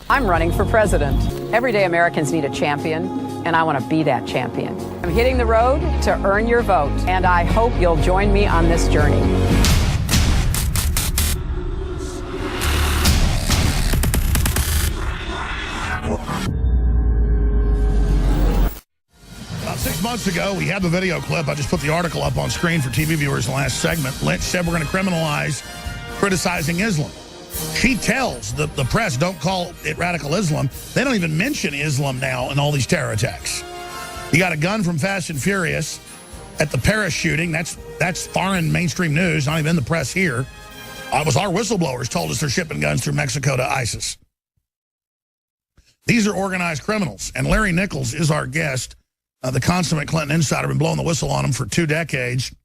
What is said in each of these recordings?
I'm running for president. Everyday Americans need a champion, and I want to be that champion. I'm hitting the road to earn your vote, and I hope you'll join me on this journey. About 6 months ago, we had the video clip. I just put the article up on screen for TV viewers in the last segment. Lynch said we're going to criminalize criticizing Islam. She tells the press, don't call it radical Islam. They don't even mention Islam now in all these terror attacks. You got a gun from Fast and Furious at the Paris shooting. That's foreign mainstream news, not even in the press here. It was our whistleblowers told us they're shipping guns through Mexico to ISIS. These are organized criminals, and Larry Nichols is our guest, the consummate Clinton insider, been blowing the whistle on him for 2 decades.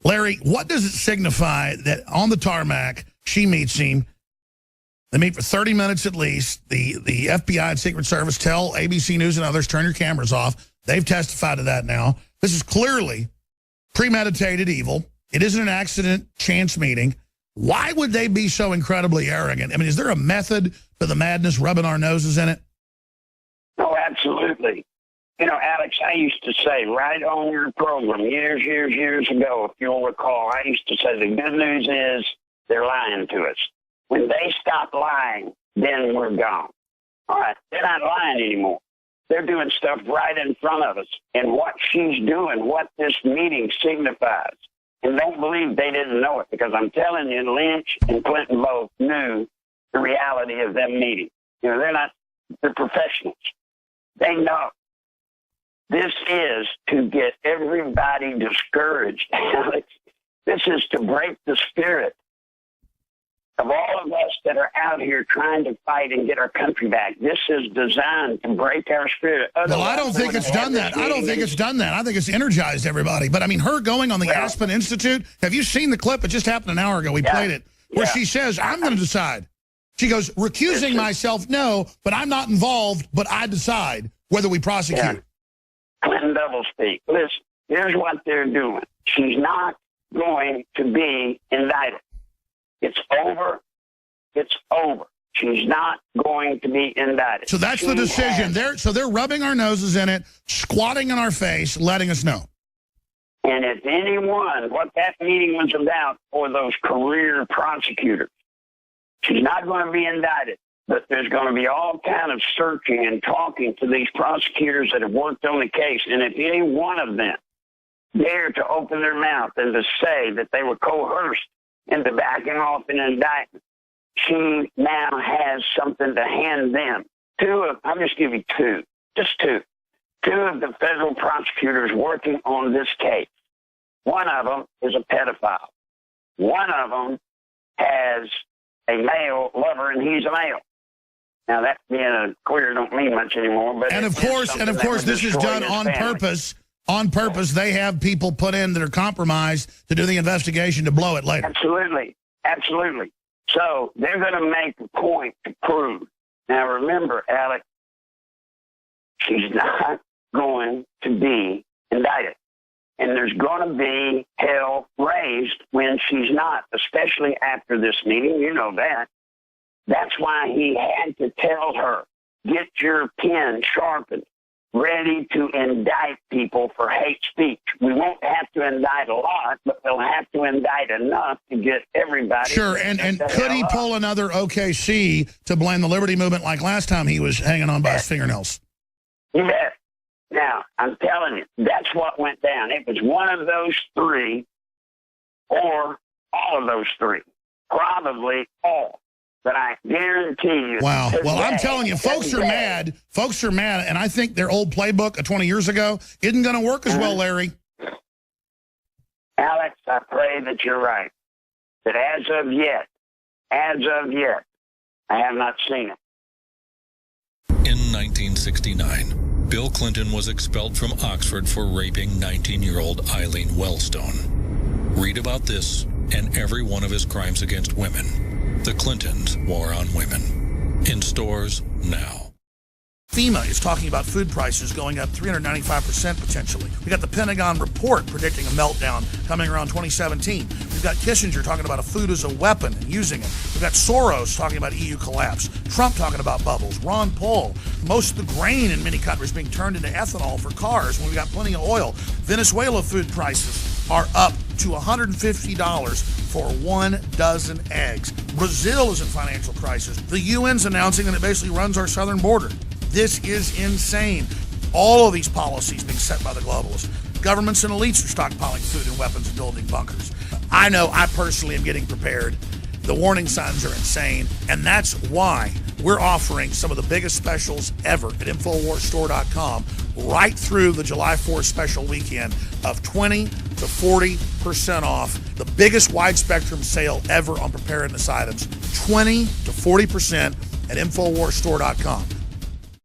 Larry, what does it signify that on the tarmac, she meets him, they meet for 30 minutes at least, the FBI and Secret Service tell ABC News and others, turn your cameras off. They've testified to that now. This is clearly premeditated evil. It isn't an accident, chance meeting. Why would they be so incredibly arrogant? I mean, is there a method to the madness, rubbing our noses in it? Oh, absolutely. You know, Alex, I used to say right on your program years ago, if you'll recall, I used to say the good news is they're lying to us. When they stop lying, then we're gone. All right, they're not lying anymore. They're doing stuff right in front of us. And what she's doing, what this meeting signifies, and don't believe they didn't know it, because I'm telling you, Lynch and Clinton both knew the reality of them meeting. You know, they're professionals. They know. This is to get everybody discouraged, Alex. This is to break the spirit of all of us that are out here trying to fight and get our country back. This is designed to break our spirit. Well, I don't think it's done that. I don't think it's done that. I think it's energized everybody. But, I mean, her going on the Aspen Institute, have you seen the clip? It just happened an hour ago. We played it, where she says, I'm going to decide. She goes, recusing myself, no, but I'm not involved, but I decide whether we prosecute. Yeah. Clinton doublespeak. Listen, here's what they're doing. She's not going to be indicted. It's over. It's over. She's not going to be indicted. So that's the decision. They're rubbing our noses in it, squatting in our face, letting us know. And if anyone, what that meeting was about for those career prosecutors, she's not going to be indicted. But there's going to be all kind of searching and talking to these prosecutors that have worked on the case. And if any one of them dare to open their mouth and to say that they were coerced into backing off an indictment, she now has something to hand them. I'll just give you two. Just two. Two of the federal prosecutors working on this case. One of them is a pedophile. One of them has a male lover, and he's a male. Now, that being a queer don't mean much anymore. But of course, this is done on purpose. On purpose, they have people put in that are compromised to do the investigation to blow it later. Absolutely. Absolutely. So they're going to make a point to prove. Now, remember, Alex, she's not going to be indicted. And there's going to be hell raised when she's not, especially after this meeting. You know that. That's why he had to tell her, get your pen sharpened, ready to indict people for hate speech. We won't have to indict a lot, but they'll have to indict enough to get everybody. Sure, and could he pull another OKC to blame the Liberty Movement like last time he was hanging on by his fingernails? Yes. Now, I'm telling you, that's what went down. It was one of those three or all of those three. Probably all. But I guarantee you. Wow. Well, I'm telling you, folks are mad. Folks are mad, and I think their old playbook of 20 years ago isn't going to work as well, Larry. Alex, I pray that you're right. But as of yet, I have not seen it. In 1969, Bill Clinton was expelled from Oxford for raping 19-year-old Eileen Wellstone. Read about this and every one of his crimes against women. The Clintons' War on Women. In stores now. FEMA is talking about food prices going up 395% potentially. We got the Pentagon report predicting a meltdown coming around 2017. We've got Kissinger talking about a food as a weapon and using it. We've got Soros talking about EU collapse. Trump talking about bubbles. Ron Paul. Most of the grain in many countries being turned into ethanol for cars when we've got plenty of oil. Venezuela food prices are up to $150 for 1 dozen eggs. Brazil is in financial crisis. The UN's announcing that it basically runs our southern border. This is insane. All of these policies being set by the globalists. Governments and elites are stockpiling food and weapons and building bunkers. I know I personally am getting prepared. The warning signs are insane, and that's why we're offering some of the biggest specials ever at InfoWarsStore.com right through the July 4th special weekend of 20 to 40% off. The biggest wide spectrum sale ever on preparedness items. 20 to 40% at InfoWarsStore.com.